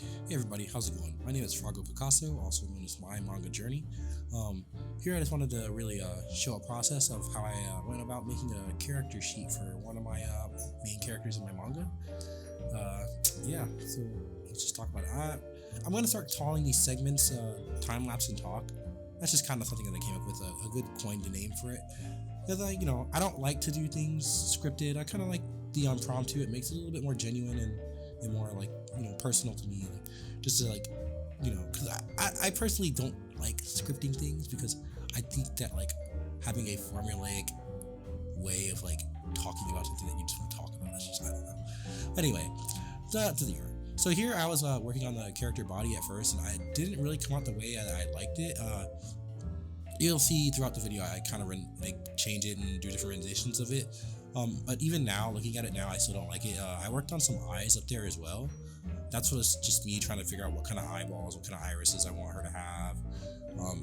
Hey everybody, how's it going? My name is Frago Picasso, also known as My Manga Journey. Here I just wanted to really show a process of how I went about making a character sheet for one of my main characters in my manga. Yeah, so let's just talk about it. I'm going to start calling these segments Timelapse and Talk. That's just kind of something that I came up with, a good coined name for it. Because I don't like to do things scripted. I kind of like the impromptu. It makes it a little bit more genuine and more like personal to me, like, just to because I personally don't like scripting things because I think that like having a formulaic way of like talking about something that you just want to talk about, it's just, I don't know. Anyway, to the art. So here I was working on the character body at first, and I didn't really come out the way I liked it. You'll see throughout the video I kind of change it and do different renditions of it. But even now, looking at it now, I still don't like it. I worked on some eyes up there as well. That's was just me trying to figure out what kind of eyeballs, what kind of irises I want her to have.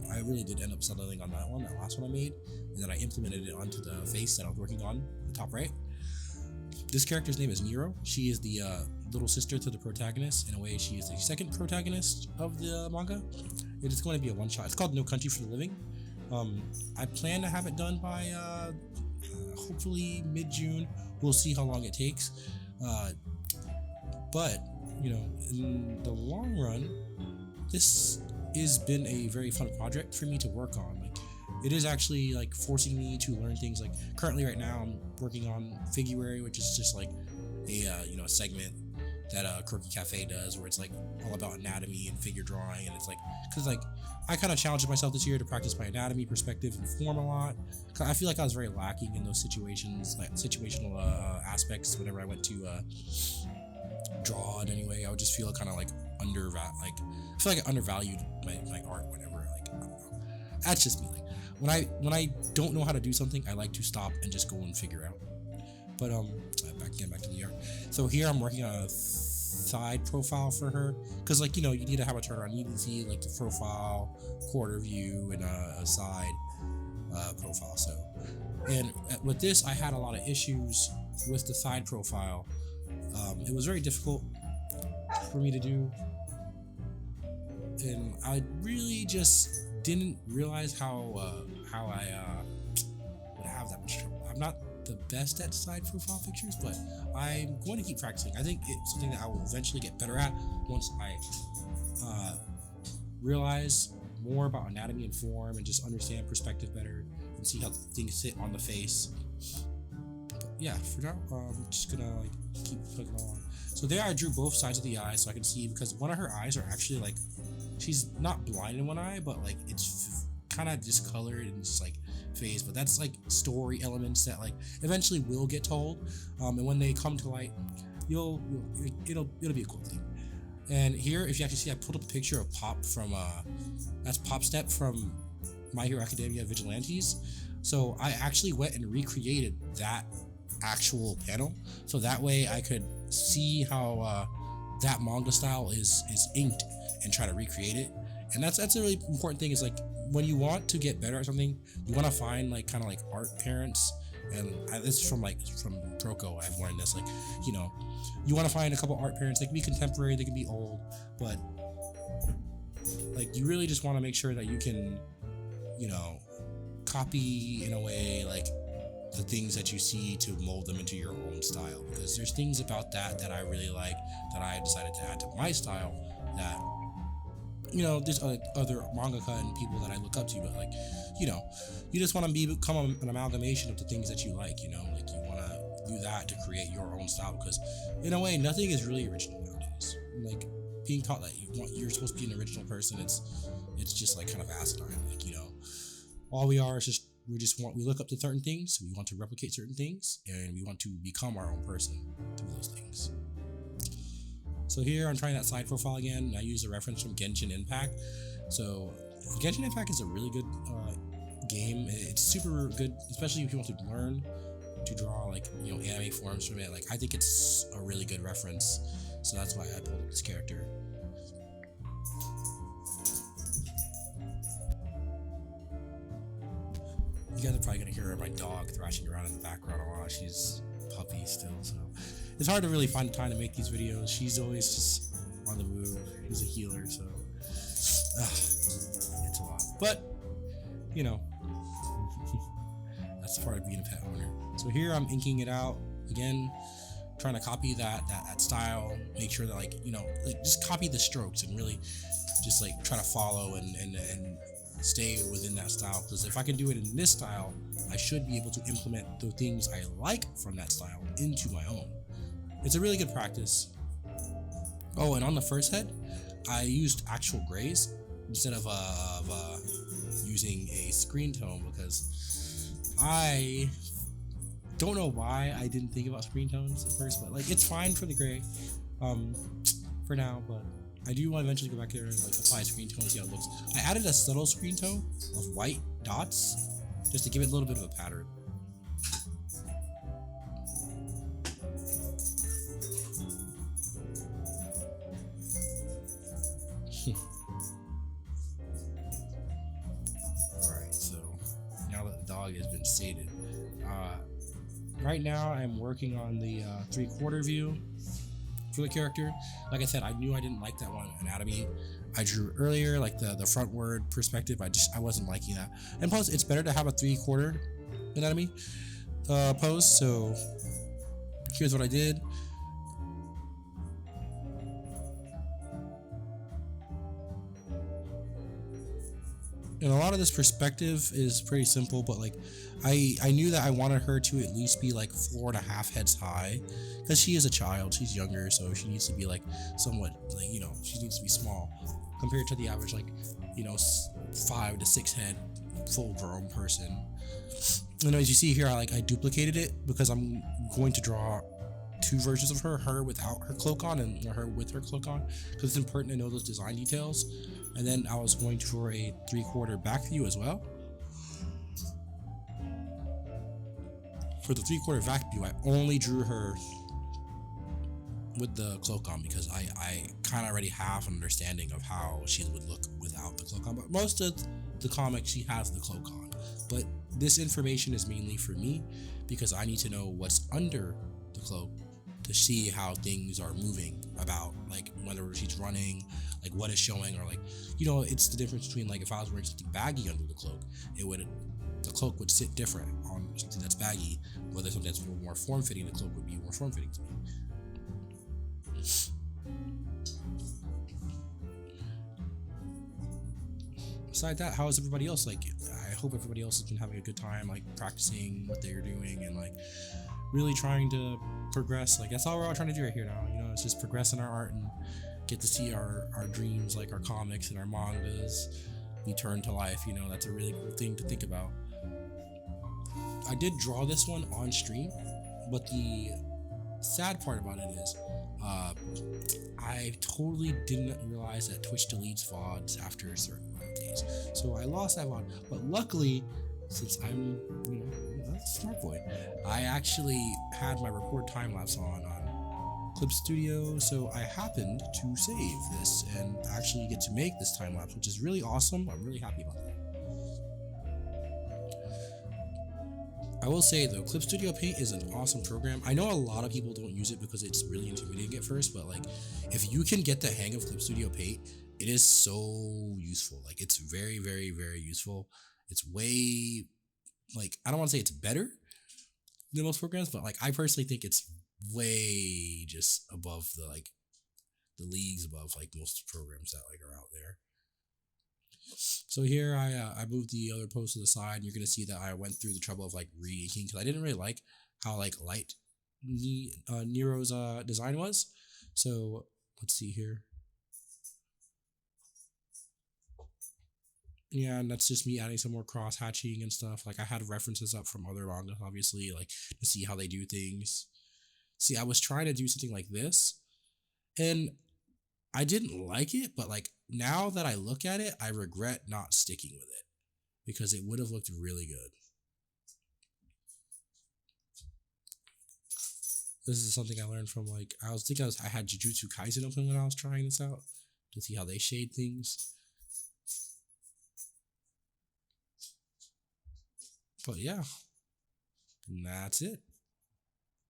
I really did end up settling on that last one I made, and then I implemented it onto the face that I was working on, the top right. This character's name is Miro. She is the little sister to the protagonist. In a way, she is the second protagonist of the manga. It is going to be a one-shot. It's called No Country for the Living. I plan to have it done by hopefully mid-June. We'll see how long it takes. But in the long run, this has been a very fun project for me to work on. Like, it is actually like forcing me to learn things. Like currently, right now, I'm working on Figuary, which is just like a segment that Quirky Cafe does, where it's like all about anatomy and figure drawing, and it's like because like I kind of challenged myself this year to practice my anatomy, perspective, and form a lot. I feel like I was very lacking in those situations, like situational aspects. Whenever I went to draw it anyway, I would just feel kind of like I feel like I undervalued my art whenever I don't know. That's just me. Like when I don't know how to do something, I like to stop and just go and figure out. But back to the art. So here I'm working on a side profile for her, because you need to have a turnaround. You need to see like the profile, quarter view, and a side profile. So, and with this, I had a lot of issues with the side profile. It was very difficult for me to do, and I really just didn't realize how I would have that much trouble. I'm not the best at side profile pictures, but I'm going to keep practicing. I think it's something that I will eventually get better at once I realize more about anatomy and form and just understand perspective better and see how things sit on the face. But yeah, for now, I'm just gonna keep plugging along. So there I drew both sides of the eye so I can see, because one of her eyes are actually she's not blind in one eye, but it's kind of discolored and just phase, but that's story elements that eventually will get told, and when they come to light, it'll be a cool thing. And here, if you actually see, I pulled up a picture of Pop from that's Pop Step from My Hero Academia Vigilantes. So I actually went and recreated that actual panel, so that way I could see how that manga style is inked and try to recreate it. And that's a really important thing, is when you want to get better at something, you want to find art parents. And this is from Proco. I've learned this, you want to find a couple art parents. They can be contemporary, they can be old, but you really just want to make sure that you can copy in a way the things that you see to mold them into your own style, because there's things about that I really like, that I decided to add to my style, that there's other mangaka and people that I look up to, but you just want to become an amalgamation of the things that you like, you want to do that to create your own style, because in a way nothing is really original nowadays. Being taught that you're supposed to be an original person, it's just kind of asinine. All we are is just we look up to certain things, we want to replicate certain things, and we want to become our own person through those things. So here I'm trying that side profile again, and I use a reference from Genshin Impact. So Genshin Impact is a really good game. It's super good, especially if you want to learn to draw anime forms from it. I think it's a really good reference, so that's why I pulled up this character. You guys are probably gonna hear my dog thrashing around in the background a lot. She's a puppy still, so it's hard to really find time to make these videos. She's always just on the move. he's a healer, so it's a lot. But you know, that's part of being a pet owner. So here I'm inking it out again, trying to copy that style, make sure that like just copy the strokes and really just like try to follow and stay within that style, because if I can do it in this style, I should be able to implement the things I like from that style into my own. It's a really good practice. Oh, and on the first head, I used actual grays instead of using a screen tone, because I don't know why I didn't think about screen tones at first, but like it's fine for the gray for now, but I do want to eventually go back there and like apply a screen tone and see how it looks. I added a subtle screen tone of white dots just to give it a little bit of a pattern. Alright, so now that the dog has been sated, right now I'm working on the 3/4 view for the character. Like I said, I knew I didn't like that one anatomy I drew earlier, like the frontward perspective. I wasn't liking that. And plus, it's better to have a 3/4 anatomy pose. So here's what I did. And a lot of this perspective is pretty simple, but like I knew that I wanted her to at least be like 4.5 heads high, because she is a child, she's younger, so she needs to be like somewhat like, you know, she needs to be small compared to the average, like, you know, 5 to 6 head full grown person. And as you see here, I duplicated it because I'm going to draw two versions of her without her cloak on and her with her cloak on, because it's important to know those design details. And then I was going to draw a 3/4 back view as well. For the 3/4 back view, I only drew her with the cloak on because I kind of already have an understanding of how she would look without the cloak on. But most of the comics, she has the cloak on. But this information is mainly for me because I need to know what's under the cloak to see how things are moving about, like whether she's running, like what is showing, or like, you know, it's the difference between like if I was wearing something baggy under the cloak, the cloak would sit different on something that's baggy, whether something that's more form-fitting, the cloak would be more form-fitting to me. Besides that, how is everybody else? Like, I hope everybody else has been having a good time, like practicing what they're doing and like really trying to progress. Like that's all we're all trying to do right here now. You know, it's just progress in our art and get to see our dreams, like our comics and our mangas, be turned to life. You know, that's a really cool thing to think about. I did draw this one on stream, but the sad part about it is I totally didn't realize that Twitch deletes VODs after a certain amount of days. So I lost that VOD. But luckily, since I'm, you know, a smart boy, I actually had my record time lapse on Clip Studio, so I happened to save this and actually get to make this time lapse, which is really awesome. I'm really happy about that. I will say though, Clip Studio Paint is an awesome program. I know a lot of people don't use it because it's really intimidating at first, but like if you can get the hang of Clip Studio Paint, it is so useful. Like it's very, very, very useful. It's way, like, I don't want to say it's better than most programs, but like I personally think it's way just above the leagues above like most programs that like are out there. So here I moved the other post to the side, and you're gonna see that I went through the trouble of like re-inking because I didn't really like how like light Nero's design was. So let's see here. Yeah, and that's just me adding some more cross hatching and stuff. Like I had references up from other manga, obviously, like to see how they do things. See, I was trying to do something like this, and I didn't like it, but like now that I look at it, I regret not sticking with it because it would have looked really good. This is something I learned from like I had Jujutsu Kaisen open when I was trying this out to see how they shade things. But yeah, and that's it.